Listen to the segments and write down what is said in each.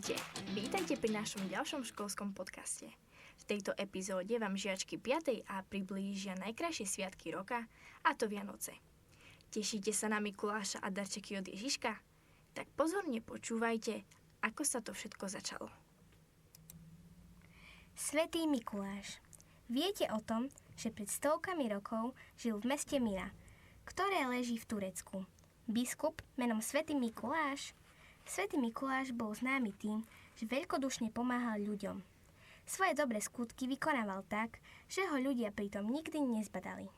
Ahojte, vítajte pri našom ďalšom školskom podcaste. V tejto epizóde vám žiačky 5. A priblížia najkrajšie sviatky roka, a to Vianoce. Tešíte sa na Mikuláša a darčeky od Ježiška? Tak pozorne počúvajte, ako sa to všetko začalo. Svätý Mikuláš. Viete o tom, že pred stovkami rokov žil v meste Myra, ktoré leží v Turecku. Biskup menom Svätý Mikuláš. Svätý Mikuláš bol známy tým, že veľkodušne pomáhal ľuďom. Svoje dobré skutky vykonával tak, že ho ľudia pritom nikdy nezbadali.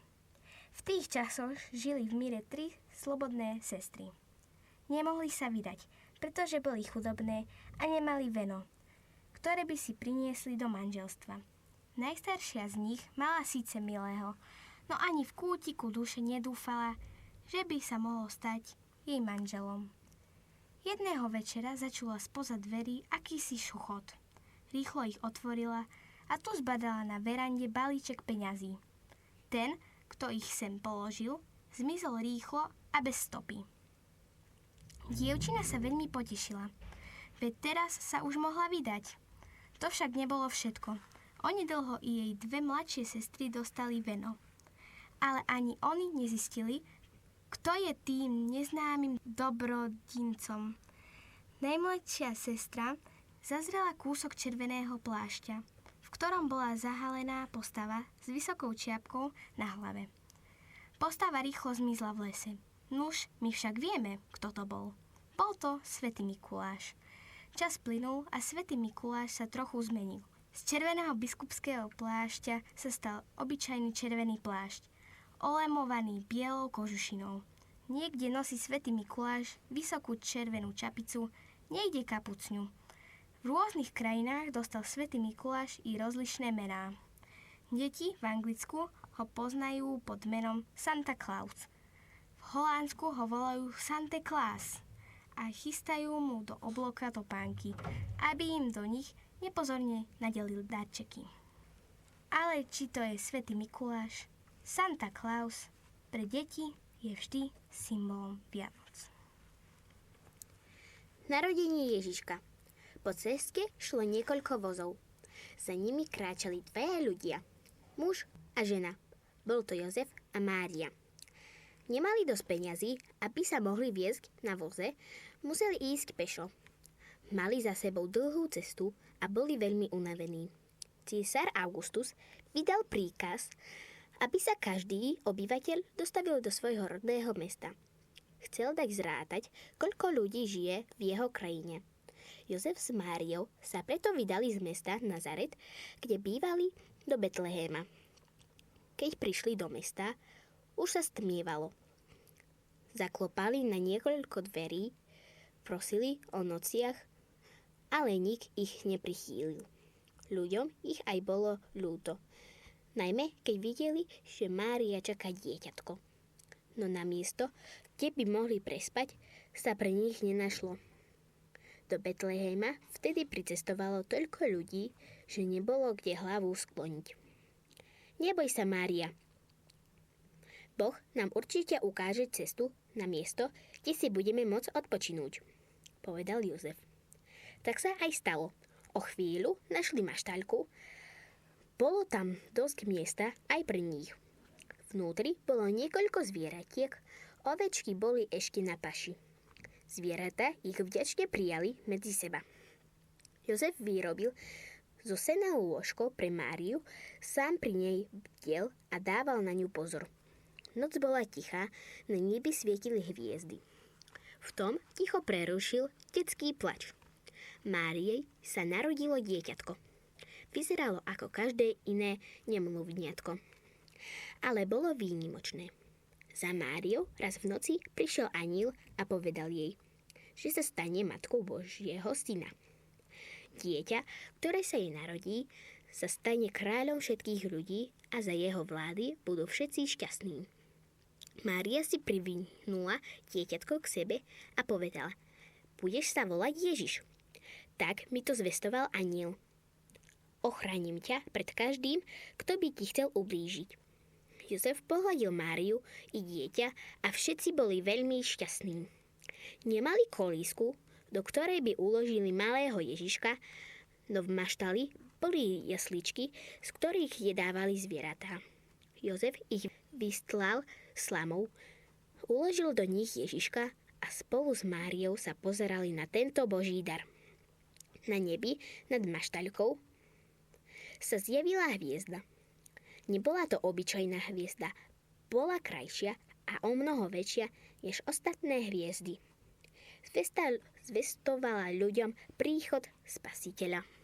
V tých časoch žili v Myre 3 slobodné sestry. Nemohli sa vydať, pretože boli chudobné a nemali veno, ktoré by si priniesli do manželstva. Najstaršia z nich mala síce milého, no ani v kútiku duše nedúfala, že by sa mohol stať jej manželom. Jedného večera začula spoza dverí akýsi šuchot. Rýchlo ich otvorila a tu zbadala na verande balíček peňazí. Ten, kto ich sem položil, zmizol rýchlo a bez stopy. Dievčina sa veľmi potešila, veď teraz sa už mohla vydať. To však nebolo všetko. Onedlho i jej 2 mladšie sestry dostali veno. Ale ani oni nezistili, kto je tým neznámym dobrodincom. Najmladšia sestra zazrela kúsok červeného plášťa, v ktorom bola zahalená postava s vysokou čiapkou na hlave. Postava rýchlo zmizla v lese. Nuž, my však vieme, kto to bol. Bol to Svätý Mikuláš. Čas plynul a Svätý Mikuláš sa trochu zmenil. Z červeného biskupského plášťa sa stal obyčajný červený plášť, olemovaný bielou kožušinou. Niekde nosí Svätý Mikuláš vysokú červenú čapicu, niekde kapucňu. V rôznych krajinách dostal Svätý Mikuláš i rozličné mená. Deti v Anglicku ho poznajú pod menom Santa Claus. V Holandsku ho volajú Santa Claus a chystajú mu do obloka topánky, aby im do nich nepozorne nadelil darčeky. Ale či to je Svätý Mikuláš, Santa Claus pre deti je vždy symbolom Vianoc. Narodenie Ježiška. Po ceste šlo niekoľko vozov. Za nimi kráčali 2 ľudia, muž a žena. Bol to Jozef a Mária. Nemali dosť peňazí, aby sa mohli viesť na voze, museli ísť pešo. Mali za sebou dlhú cestu a boli veľmi unavení. Císar Augustus vydal príkaz, aby sa každý obyvateľ dostavil do svojho rodného mesta. Chcel tak zrátať, koľko ľudí žije v jeho krajine. Jozef s Máriou sa preto vydali z mesta Nazaret, kde bývali, do Betlehéma. Keď prišli do mesta, už sa stmievalo. Zaklopali na niekoľko dverí, prosili o nociach, ale nik ich neprichýlil. Ľuďom ich aj bolo ľúto, najmä keď videli, že Mária čaká dieťatko. No na miesto, kde by mohli prespať, sa pre nich nenašlo. Do Betlehéma vtedy pricestovalo toľko ľudí, že nebolo kde hlavu skloniť. Neboj sa, Mária. Boh nám určite ukáže cestu na miesto, kde si budeme môcť odpočinúť, povedal Jozef. Tak sa aj stalo. O chvíľu našli maštaľku. Bolo tam dosť miesta aj pre nich. Vnútri bolo niekoľko zvieratiek, ovečky boli ešte na paši. Zvieratá ich vďačne prijali medzi seba. Jozef vyrobil zo sena lôžko pre Máriu, sám pri nej bdel a dával na ňu pozor. Noc bola tichá, na nebi svietili hviezdy. V tom ticho prerušil detský plač. Máriej sa narodilo dieťatko. Vyzeralo ako každé iné nemluvniatko, ale bolo výnimočné. Za Máriou raz v noci prišiel anjel a povedal jej, že sa stane matkou Božieho syna. Dieťa, ktoré sa jej narodí, sa stane kráľom všetkých ľudí a za jeho vlády budú všetci šťastní. Mária si privinula dieťatko k sebe a povedala, budeš sa volať Ježiš. Tak mi to zvestoval anjel. Ochránim ťa pred každým, kto by ti chcel ublížiť. Jozef pohľadil Máriu i dieťa a všetci boli veľmi šťastní. Nemali kolísku, do ktorej by uložili malého Ježiška, no v maštali boli jasličky, z ktorých jedávali zvieratá. Jozef ich vystlal slamou, uložil do nich Ježiška a spolu s Máriou sa pozerali na tento Boží dar. Na nebi nad maštaľkou sa zjavila hviezda. Nebola to obyčajná hviezda, bola krajšia a o mnoho väčšia než ostatné hviezdy. Zvestovala ľuďom príchod Spasiteľa.